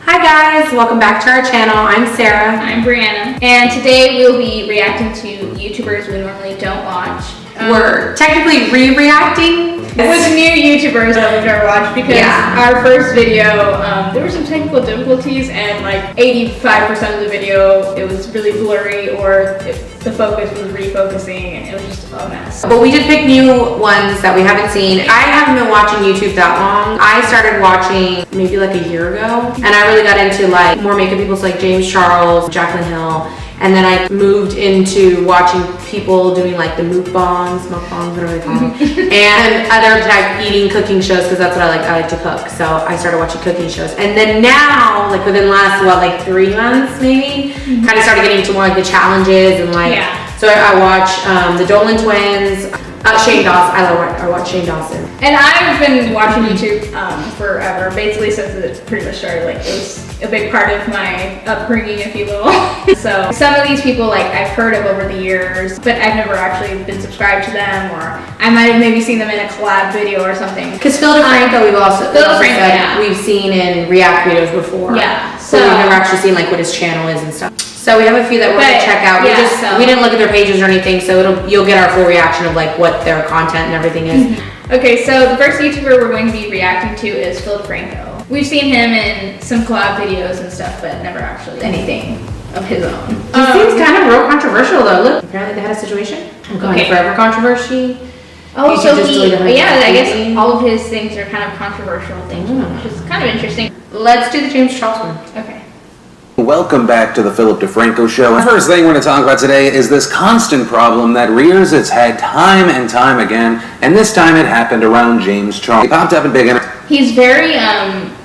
Hi guys, welcome back to our channel. I'm Sarah. I'm Brianna. And today we'll be reacting to YouTubers we normally don't watch. We're technically re-reacting with new YouTubers that we've never watched because our first video, there were some technical difficulties and like 85% of the video, it was really blurry or the focus was refocusing and it was just a mess. But we did pick new ones that we haven't seen. I haven't been watching YouTube that long. I started watching maybe like a year ago and I really got into like more makeup people like James Charles, Jaclyn Hill. And then I moved into watching people doing like the mukbangs, whatever they call them, and other type eating, cooking shows because that's what I like. I like to cook, so I started watching cooking shows. And then now, like within the last 3 months maybe, kind of started getting into more like the challenges and like. So I watch the Dolan twins. Shane Dawson. I watch Shane Dawson. And I've been watching YouTube forever, basically since it pretty much started. Like it was a big part of my upbringing, if you will. So some of these people, like I've heard of over the years, but I've never actually been subscribed to them, or I might have maybe seen them in a collab video or something. Because Philip DeFranco, we've seen in React videos before. Yeah. So we've never actually seen like what his channel is and stuff. So we have a few that we're gonna check out. We didn't look at their pages or anything, so you'll get our full reaction of like what their content and everything is. Okay, so the first YouTuber we're going to be reacting to is Philip DeFranco. We've seen him in some collab videos and stuff, but never actually anything of his own. He seems kind of real controversial though. Look, apparently they had a situation. Forever controversy. Oh, so I guess all of his things are kind of controversial things, which is kind of interesting. Let's do the James Charles one. Okay. Welcome back to the Philip DeFranco Show. The first thing we're going to talk about today is this constant problem that rears its head time and time again, and this time it happened around James Charles. He popped up in big. He's very,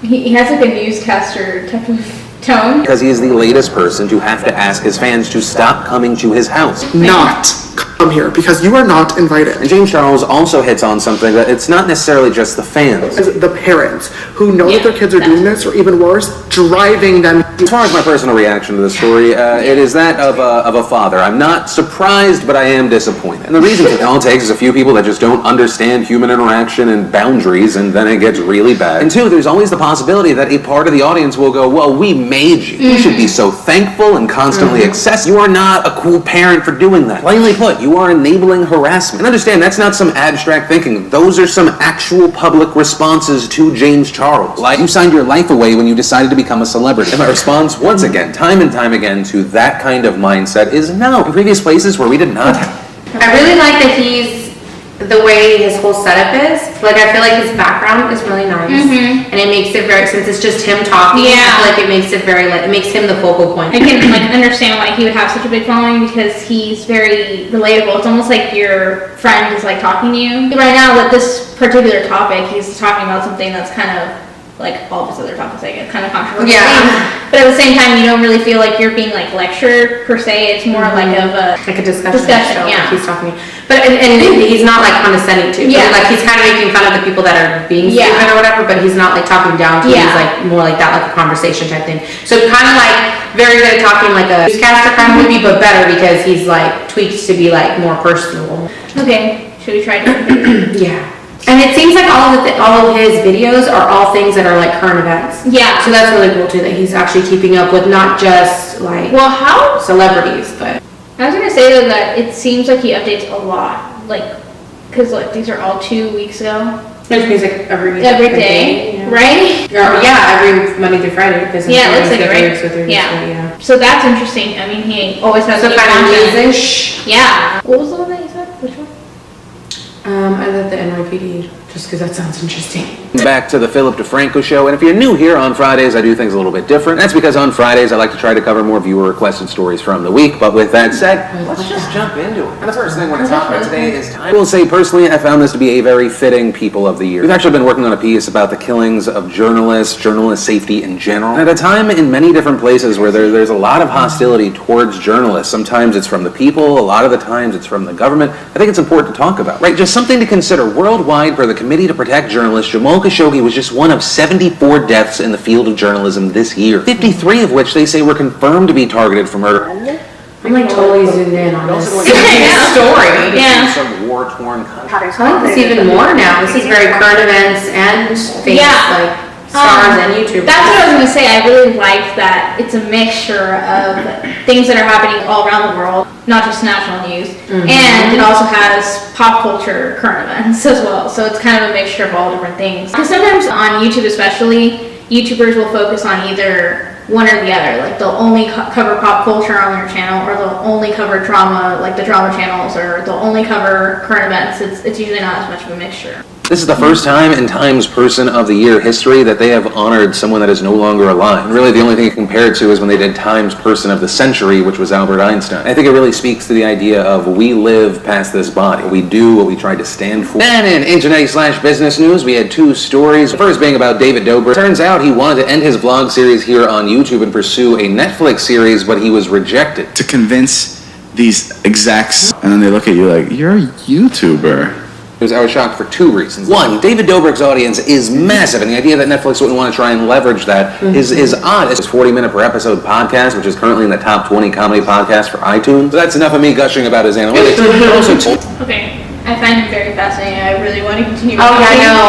he has like a newscaster type of tone. Because he is the latest person to have to ask his fans to stop coming to his house. Not come here because you are not invited. And James Charles also hits on something that it's not necessarily just the fans. It's the parents who know that their kids are doing this, or even worse, driving them. As far as my personal reaction to the story, it is that of a father. I'm not surprised, but I am disappointed. And the reason it all takes is a few people that just don't understand human interaction and boundaries, and then it gets really bad. And two, there's always the possibility that a part of the audience will go, well, we made you. You should be so thankful and constantly accessible. You are not a cool parent for doing that. Plainly put, you are enabling harassment. And understand, that's not some abstract thinking. Those are some actual public responses to James Charles. Like, you signed your life away when you decided to become a celebrity. And my response, once again, time and time again, to that kind of mindset is no. In previous places where we did not. I really like that the way his whole setup is. Like, I feel like his background is really nice. And it makes it very, since it's just him talking, I feel like it makes it very, like, it makes him the focal point. I can, like, understand why he would have such a big following because he's very relatable. It's almost like your friend is, like, talking to you. Right now, with this particular topic, he's talking about something that's kind of like all of his other topics, I guess, kind of controversial. But at the same time, you don't really feel like you're being like lectured per se. It's more like a discussion. Like he's talking, but and he's not like condescending to. Like he's kind of making fun of the people that are being stupid or whatever. But he's not like talking down to. He's like more like that, like a conversation type thing. So kind of like very good at talking like a newscaster kind of movie, but better because he's like tweaked to be like more personal. Okay, should we try to? And it seems like all of his videos are all things that are like current events. So that's really cool too, that he's actually keeping up with not just like celebrities, but. I was gonna say though that it seems like he updates a lot, like, cause look, these are all 2 weeks ago. Which means like every day, right? Every Monday through Friday. It looks like it, right? So that's interesting. I mean, he always has some kind of music. What was the one that you said? Which one? I love the NYPD, just because that sounds interesting. Back to the Philip DeFranco Show, and if you're new here on Fridays, I do things a little bit different. That's because on Fridays, I like to try to cover more viewer-requested stories from the week, but with that said, let's just jump into it. And the first thing I want to talk about today is time. I will say, personally, I found this to be a very fitting People of the Year. We've actually been working on a piece about the killings of journalists, journalist safety in general. And at a time in many different places where there's a lot of hostility towards journalists. Sometimes it's from the people, a lot of the times it's from the government. I think it's important to talk about, right? Just something to consider. Worldwide, per the Committee to Protect Journalists, Jamal Khashoggi was just one of 74 deaths in the field of journalism this year, 53 of which they say were confirmed to be targeted for murder. I'm like totally zoomed in on this story. Some war-torn countries. I like this even more now. This is very current events and things like stars and YouTubers. That's what I was gonna say. I really like that it's a mixture of things that are happening all around the world, not just national news, and it also has pop culture current events as well. So it's kind of a mixture of all different things. Because sometimes on YouTube especially, YouTubers will focus on either one or the other. Like they'll only cover pop culture on their channel, or they'll only cover drama, like the drama channels, or they'll only cover current events. It's usually not as much of a mixture. This is the first time in Time's Person of the Year history that they have honored someone that is no longer alive. And really, the only thing you compare it to is when they did Time's Person of the Century, which was Albert Einstein. I think it really speaks to the idea of we live past this body. We do what we try to stand for. And in internet/business news, we had two stories. The first being about David Dobre. Turns out he wanted to end his vlog series here on YouTube and pursue a Netflix series, but he was rejected. To convince these execs, and then they look at you like, you're a YouTuber. I was shocked for two reasons. One, David Dobrik's audience is massive, and the idea that Netflix wouldn't want to try and leverage that is odd. It's a 40-minute per episode podcast, which is currently in the top 20 comedy podcasts for iTunes. So that's enough of me gushing about his analytics. Okay, I find him very fascinating. I really want to continue. Oh yeah, I know.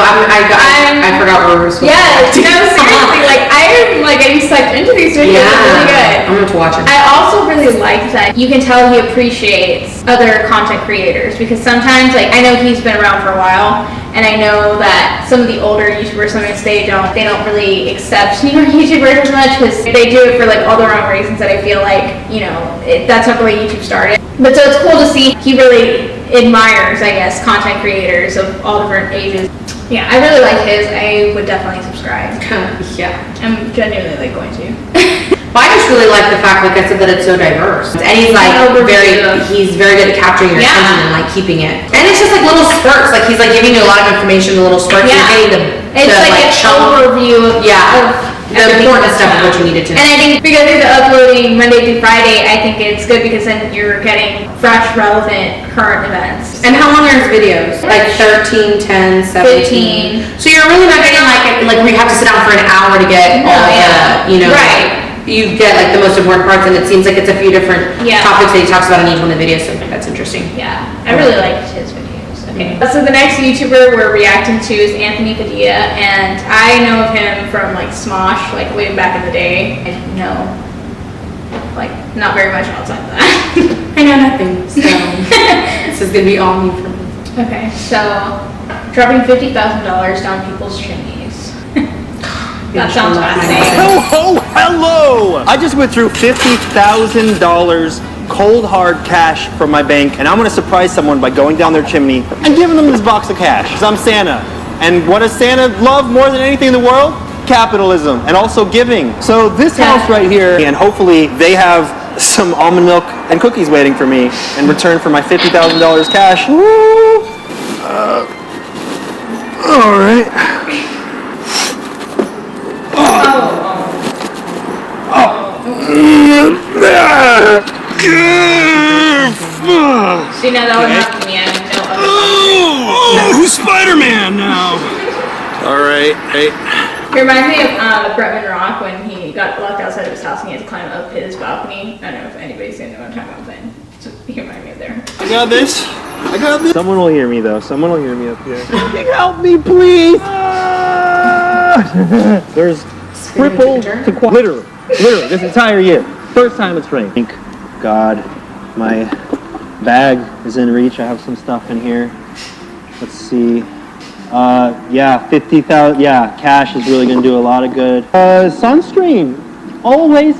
I forgot where we were supposed to. Yeah, no, seriously. Like I'm like getting sucked into these videos. Yeah, It's really good. I'm going to watch it. I also really like that you can tell he appreciates other content creators, because sometimes, like, I know he's been around for a while, and I know that some of the older YouTubers, sometimes they don't really accept newer YouTubers as much, because they do it for like all the wrong reasons that I feel like, you know, that's not the way YouTube started. But so it's cool to see he really admires, I guess, content creators of all different ages. Yeah, I really like his. I would definitely subscribe. Yeah. I'm genuinely like going to. Well, I just really like the fact, like I said, that it's so diverse. And he's like he's very good at capturing your attention and like keeping it. And it's just like little spurts. Like he's like giving you a lot of information in little spurts. Yeah. You're getting It's like an overview of the important stuff of what you needed to know. And I think because they're uploading Monday through Friday, I think it's good because then you're getting fresh, relevant, current events. And how long are his videos? Like 13, 10, 17? 15. So you're really not getting like where you have to sit down for an hour to get all the, you know. Right. You get like the most important parts, and it seems like it's a few different topics that he talks about in each one of the videos, so that's interesting. Yeah, I really liked his videos. Okay, so the next YouTuber we're reacting to is Anthony Padilla, and I know of him from like Smosh, like way back in the day. I know, like, not very much outside that. I know nothing, so this is gonna be all new for me. Okay, so dropping $50,000 down people's chimneys. That sounds fascinating. Oh, hello! I just went through $50,000 cold hard cash from my bank, and I'm gonna surprise someone by going down their chimney and giving them this box of cash. Because I'm Santa. And what does Santa love more than anything in the world? Capitalism, and also giving. So this house right here, and hopefully they have some almond milk and cookies waiting for me in return for my $50,000 cash. Woo! All right. See, now that would happen to me. I have no other. Oh, who's Spider-Man now? All right, hey. It reminds me of Bretman Rock when he got locked outside of his house and he had to climb up his balcony. I don't know if anybody's gonna know what I'm talking about, but he reminded me of there. I got this. Someone will hear me though. Someone will hear me up here. Help me, please. There's triple to literally this entire year. First time it's rained. Thank God, my bag is in reach. I have some stuff in here. Let's see. Yeah, 50,000. Yeah, cash is really gonna do a lot of good. Sunscreen. Always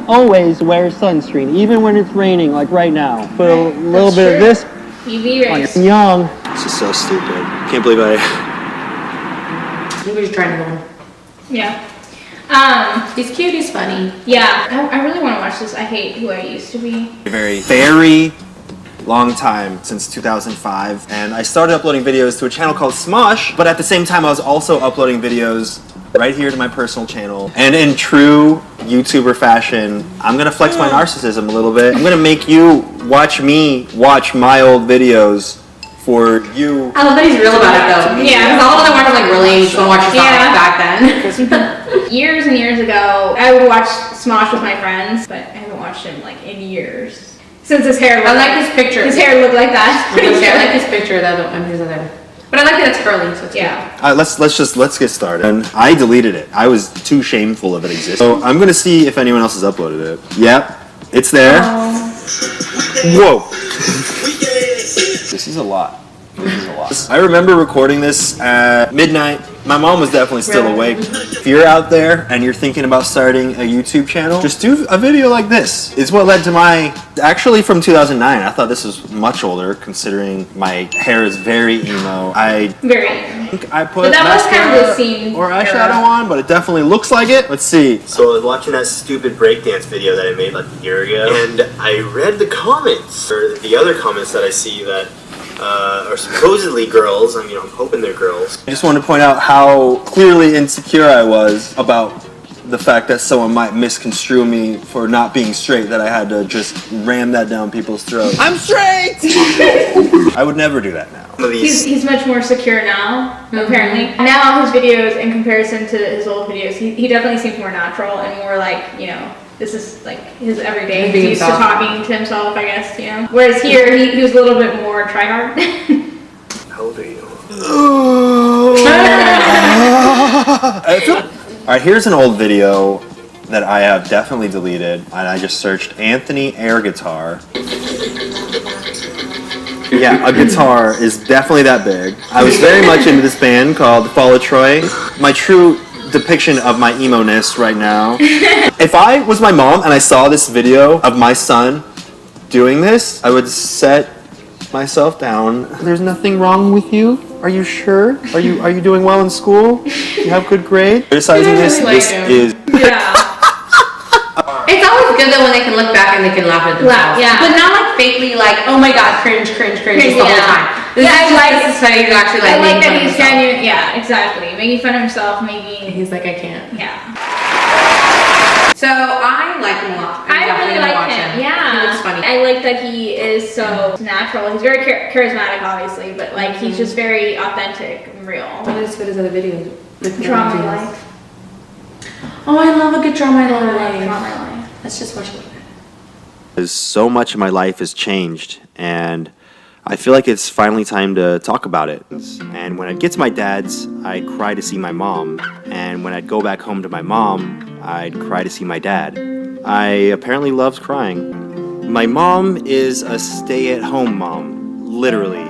wear sunscreen, even when it's raining, like right now. Put a little bit of this UV rays. on young. This is so stupid. Can't believe I. Nobody's trying to go. Yeah. He's cute, he's funny. Yeah, I really want to watch this. I hate who I used to be. Very long time, since 2005, and I started uploading videos to a channel called Smosh, but at the same time I was also uploading videos right here to my personal channel. And in true YouTuber fashion, I'm gonna flex my narcissism a little bit. I'm gonna make you watch me watch my old videos for you. I love that he's real about it though. Yeah. Because all of them are like really, you just want to watch your stuff back then. Years and years ago, I would watch Smosh with my friends, but I haven't watched him like in years. Since his hair looked I like his picture. His hair looked like that. I like his picture though, and his other. But I like that it's curly, so it's Yeah. Let's get started. And I deleted it. I was too shameful of it existing. So I'm gonna see if anyone else has uploaded it. Yep, it's there. Whoa. This is a lot. I remember recording this at midnight. My mom was definitely still awake. If you're out there and you're thinking about starting a YouTube channel, just do a video like this. It's what led to my, actually from 2009. I thought this was much older considering my hair is very emo. Very. I put But that was kind of the mascara scene or era. eyeshadow on, but it definitely looks like it. Let's see. So I was watching that stupid breakdance video that I made like a year ago, and I read the comments, or the other comments that I see that are supposedly girls. I mean, I'm hoping they're girls. I just wanted to point out how clearly insecure I was about the fact that someone might misconstrue me for not being straight, that I had to just ram that down people's throats. I'm straight! I would never do that now. Some of these He's much more secure now, apparently. Now his videos, in comparison to his old videos, he definitely seems more natural and more like, you know, this is like his everyday. He's used to talking to himself, I guess, you know. Whereas here, he was a little bit more try-hard. How old are you? Alright, here's an old video that I have definitely deleted, and I just searched Anthony air guitar. Yeah, a guitar is definitely that big. I was very much into this band called Fall of Troy. My true depiction of my emo-ness right now. If I was my mom and I saw this video of my son doing this, I would set myself down. There's nothing wrong with you? Are you sure? Are you doing well in school? You have good grades? Criticizing this is Yeah. It's always good though when they can look back and they can laugh at themselves. Yeah. But not like fakely like, oh my god, cringe just the whole time. This is how you actually like I like making that fun of he's himself. genuine. Yeah, exactly. Making fun of himself, making. He's like, I can't. Yeah. So I like him a lot. I really like watch him. Yeah. He looks funny. I like that he is so natural. He's very charismatic, obviously, but like he's just very authentic and real. What is his other videos? Draw My Life. Oh, I love a good Draw My Life. Draw My Life. Let's just watch a little bit. Because so much of my life has changed, and I feel like it's finally time to talk about it. And when I'd get to my dad's, I'd cry to see my mom. And when I'd go back home to my mom, I'd cry to see my dad. I apparently loved crying. My mom is a stay-at-home mom, literally.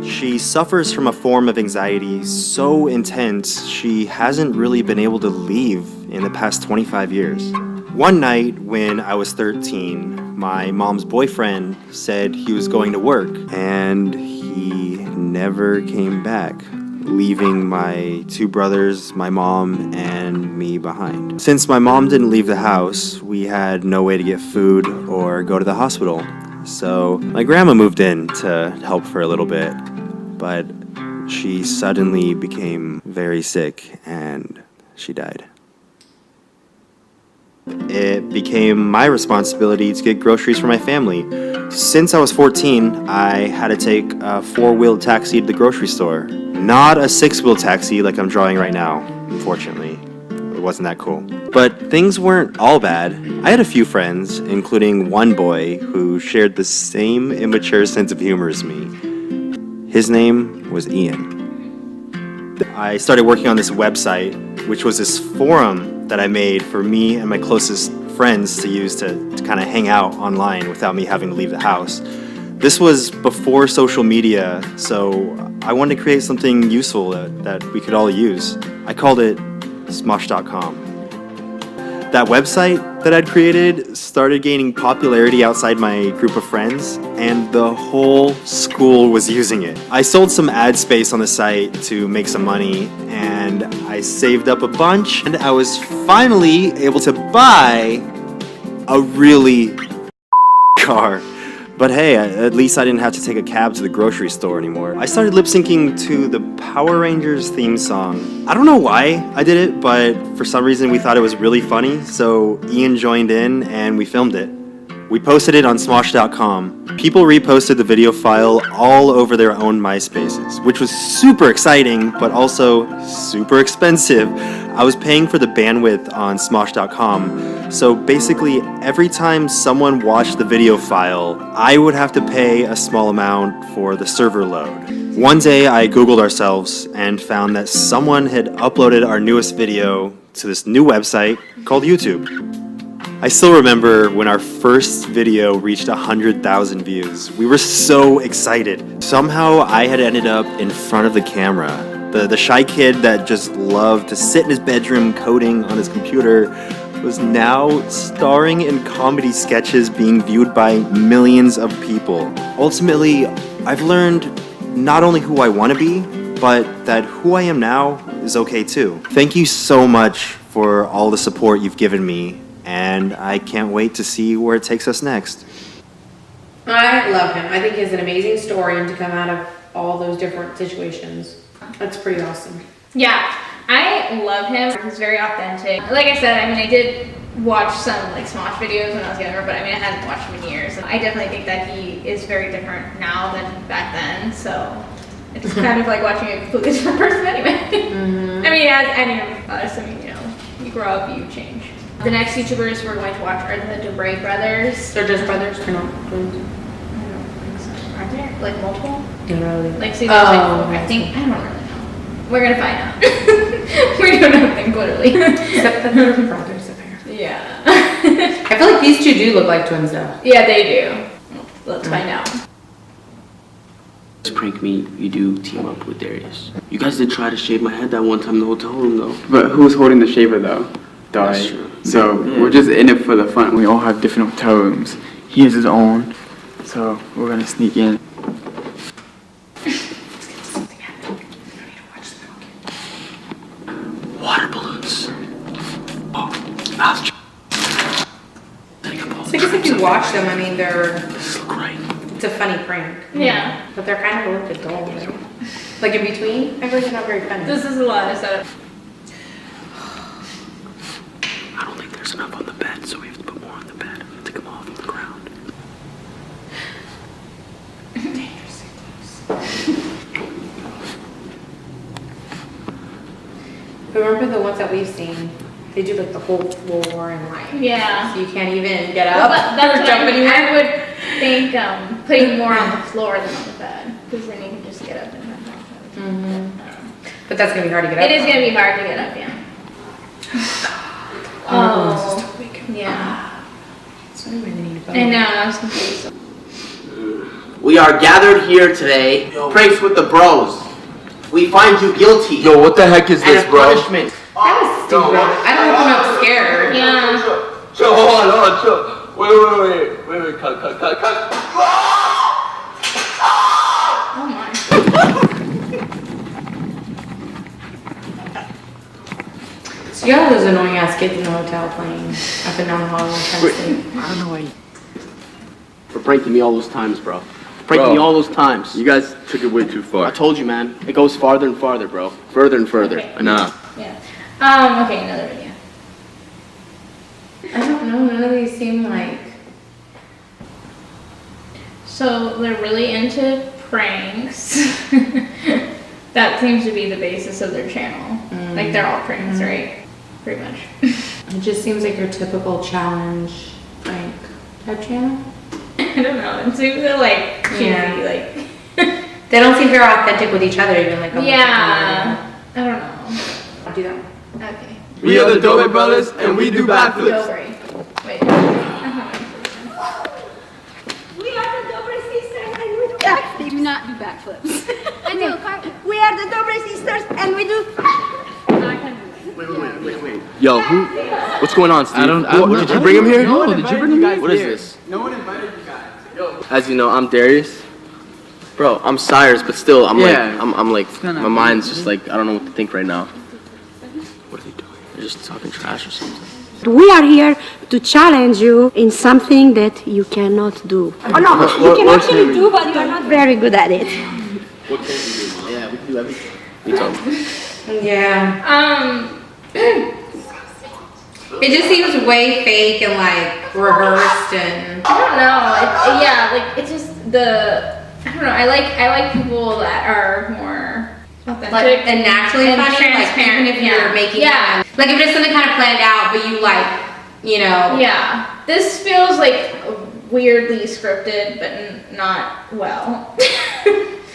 She suffers from a form of anxiety so intense she hasn't really been able to leave in the past 25 years. One night when I was 13, my mom's boyfriend said he was going to work, and he never came back, leaving my two brothers, my mom, and me behind. Since my mom didn't leave the house, we had no way to get food or go to the hospital. So my grandma moved in to help for a little bit, but she suddenly became very sick and she died. It became my responsibility to get groceries for my family. Since I was 14, I had to take a 4-wheeled taxi to the grocery store. Not a 6-wheel taxi like I'm drawing right now, unfortunately. It wasn't that cool. But things weren't all bad. I had a few friends, including one boy who shared the same immature sense of humor as me. His name was Ian. I started working on this website, which was this forum that I made for me and my closest friends to use to kind of hang out online without me having to leave the house. This was before social media, so I wanted to create something useful that we could all use. I called it Smosh.com. That website that I'd created started gaining popularity outside my group of friends, and the whole school was using it. I sold some ad space on the site to make some money, and I saved up a bunch, and I was finally able to buy a really car. But hey, at least I didn't have to take a cab to the grocery store anymore. I started lip-syncing to the Power Rangers theme song. I don't know why I did it, but for some reason we thought it was really funny, so Ian joined in and we filmed it. We posted it on Smosh.com. People reposted the video file all over their own MySpaces, which was super exciting, but also super expensive. I was paying for the bandwidth on Smosh.com, So basically, every time someone watched the video file, I would have to pay a small amount for the server load. One day, I Googled ourselves and found that someone had uploaded our newest video to this new website called YouTube. I still remember when our first video reached 100,000 views. We were so excited. Somehow, I had ended up in front of the camera. The shy kid that just loved to sit in his bedroom coding on his computer was now starring in comedy sketches being viewed by millions of people. Ultimately, I've learned not only who I want to be, but that who I am now is okay too. Thank you so much for all the support you've given me, and I can't wait to see where it takes us next. I love him. I think he has an amazing story and to come out of all those different situations. That's pretty awesome. Yeah, I love him. He's very authentic. Like I said, I mean, I did watch some like Smosh videos when I was younger, but I mean, I hadn't watched him in years. And I definitely think that he is very different now than back then. So it's kind of like watching a completely different person anyway. I mean, as any of us, I mean, you know, you grow up, you change. The next YouTubers we're going to watch are the Dobre Brothers. They're just brothers? They're not twins? I don't think so. Are there like multiple? No, really. Like, see, there's like, I think, I don't really know. We're gonna find out. We don't know things, literally. Except that they're brothers, apparently. Yeah. I feel like these two do look like twins, though. Yeah, they do. Let's find out. This prank me, you do team up with Darius. You guys did try to shave my head that one time in the hotel room, though. But who's holding the shaver, though? That's true. So we're just in it for the fun. We all have different hotel rooms. He has his own, so we're gonna sneak in. Water balloons. Oh, mouth. So I guess if you watch them, I mean, This look right. it's a funny prank. Yeah. But they're kind of a little bit dull, right? Like in between, I feel like they're not very funny. This is a lot of setup. I don't think there's enough on the bed, so we have to put more on the bed. Take them off the ground. Dangerously close. But remember the ones that we've seen? They do like the whole floor and like, Yeah. so you can't even get Well, up that's or what jump anywhere. I would think putting more on the floor than on the bed, because then you can just get up and run back. But that's gonna be hard to get up. It is gonna be hard to get up, yeah. Oh, Yeah. so I really need to I know, I was confused. We are gathered here today, pranks with the bros. We find you guilty. Yo, what the heck is and this, a bro? punishment. That was stupid. I don't know if I'm scared. Yeah. Chill, hold on, chill. Wait, cut. Oh my. So you got all those annoying ass kids in the hotel playing up and down the hallway trying to sleep. I don't know why. For pranking me all those times, bro. Pranking me all those times. You guys took it way too far. I told you, man. It goes farther and farther, bro. Further and further. Okay. Nah. Yeah. Okay, another video. I don't know, none of these seem like... So they're really into pranks. That seems to be the basis of their channel. Like they're all pranks, right? Pretty much. It just seems like your typical challenge prank type channel. I don't know. It seems like cheesy, Yeah. like. They don't seem very authentic with each other, even like on the Yeah. I don't know. camera. Do that. Okay. We are the Dobre Brothers, and we do backflips. Dobre. Wait. We are the Dobre sisters and we do backflips. They do not do backflips. We are the Dobre sisters and we do. Wait. Yo, what's going on, Steve? Did you bring him here? No, did you bring him here? What is this? No one invited you guys. Yo. As you know, I'm Darius. Bro, I'm Cyrus, but still, I'm like, my mind's just like, I don't know what to think right now. What are they doing? They're just talking trash or something. We are here to challenge you in something that you cannot do. Oh no, you can actually do, but you are not very good at it. What can you do? Yeah, we can do everything. You tell me. Yeah. It just seems way fake and like rehearsed and... I don't know. Like it's just I don't know. I like people that are more authentic and naturally and funny, transparent. like even if you're making like if it's something kind of planned out, but you like you know. Yeah. This feels like weirdly scripted, but not well.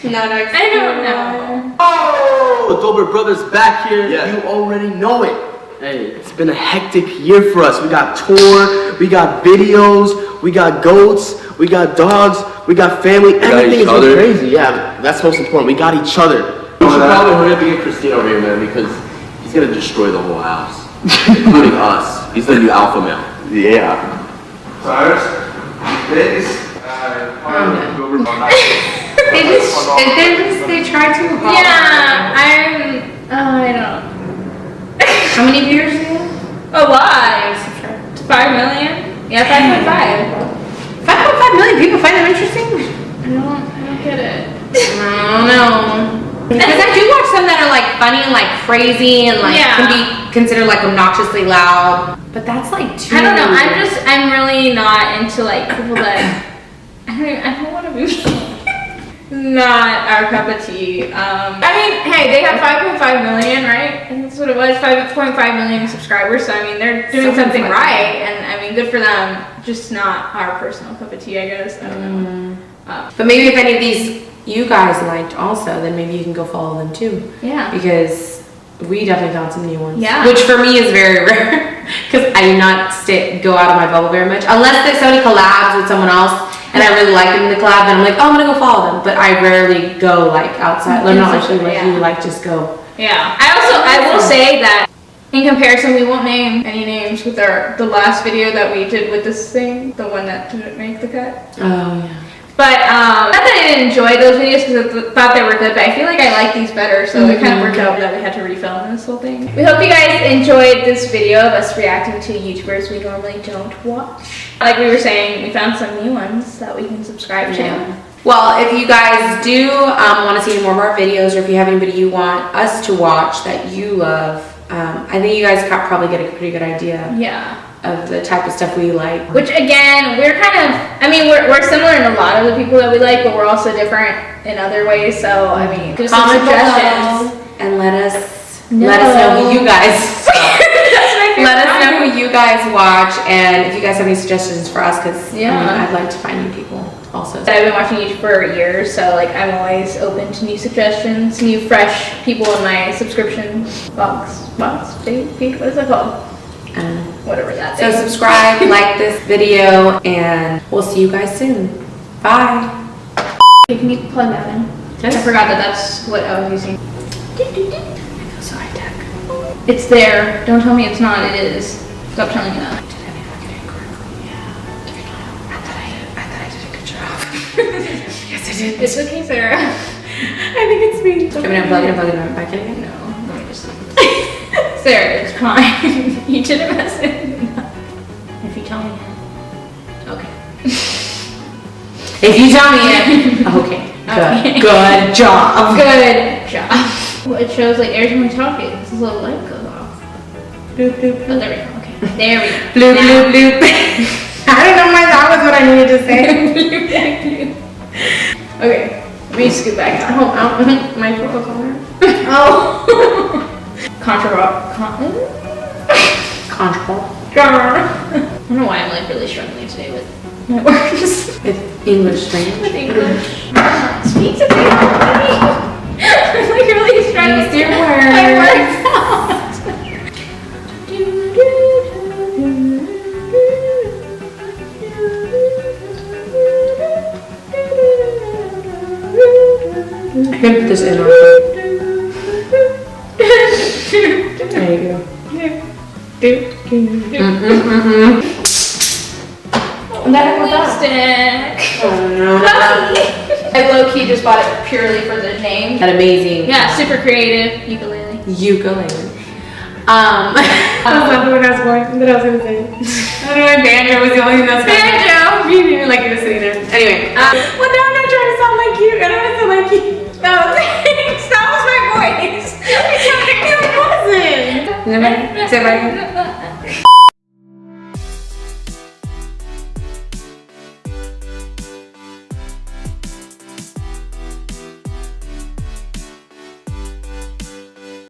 Not I don't know. Oh, Dobre Brothers back here. Yeah. You already know it. Hey, it's been a hectic year for us. We got tour, we got videos, we got goats, we got dogs, we got family. Everything is going crazy. Yeah, that's most important. We got each other. We should probably hurry up and get Christine over here, man, because he's gonna destroy the whole house, including us. He's the new alpha male. Yeah. Cyrus, this They try too hard. Yeah, I don't. How many viewers do you have? A lot. 5 million? Yeah, 5.5. 5.5 million people find them interesting? I don't get it. I don't know. Because I do watch some that are like funny and like crazy and like can be considered like obnoxiously loud. But that's like too. I don't know. I'm really not into like people that I don't want to be. Not our cup of tea. I mean, hey, they have 5.5 million, right? And that's what it was, 5.5 million subscribers. So I mean, they're doing something right, and I mean, good for them. Just not our personal cup of tea, I guess. I don't know. But maybe if any of these you guys liked also, then maybe you can go follow them too. Yeah. Because we definitely found some new ones. Yeah. Which for me is very rare because I do not go out of my bubble very much unless there's somebody collabs with someone else. And I really like them in the collab, and I'm like, oh, I'm gonna go follow them. But I rarely go like outside. Like, not actually like you like just go. Yeah. I will say that in comparison, we won't name any names with the last video that we did with this thing, the one that didn't make the cut. Oh yeah. But not that I didn't enjoy those videos because I thought they were good, but I feel like I like these better, so it kind of worked out that we had to refilm this whole thing. We hope you guys enjoyed this video of us reacting to YouTubers we normally don't watch. Like we were saying, we found some new ones that we can subscribe to. Well, if you guys do want to see more of our videos, or if you have anybody you want us to watch that you love, I think you guys probably get a pretty good idea. Yeah. Of the type of stuff we like. Which again, we're kind of, I mean, we're similar in a lot of the people that we like, but we're also different in other ways. So, I mean, just some suggestions. And let us know who you guys let us know who you guys watch, and if you guys have any suggestions for us, because I'd like to find new people also. I've been watching YouTube for years, so like I'm always open to new suggestions, new fresh people in my subscription feed. What is it called? Whatever that So is. subscribe, like this video, and we'll see you guys soon. Bye. Can you plug that in? Yes. I forgot that's what I was using. So high tech. It's there. Don't tell me it's not. It is. Stop telling me that. I thought I did a good job. Yes, I did. It's okay, Sarah. I think it's me. I'm gonna plug it back in again. No, let me just. Sarah, it's fine. You didn't mess it. If you tell me. Okay. If you tell me. Okay. Good. Good job. Good job. Well, it shows like every time we talk, this little light goes off. Bloop, bloop, bloop. Oh, there we go. Okay. There we go. Bloop, bloop, bloop. I don't know that was what I needed to say. Okay. Let me scoot back out. Oh, my football color. Oh. Controversial. I don't know why I'm like really struggling today with my words. With English language. With English. Speak to me. I'm like really struggling. Use your words. My words out. I can put this in our There you go. Lipstick. Oh no. I low-key just bought it purely for the name. That amazing. Yeah, super creative. Ukulele. That's not what I was going. That I was gonna say. I don't know. Banjo was the only thing that was Banjo. Like you were sitting there. Anyway. Well, now I'm not trying to sound like you. I don't want to sound like you. No, that was my voice. It wasn't. Say it again.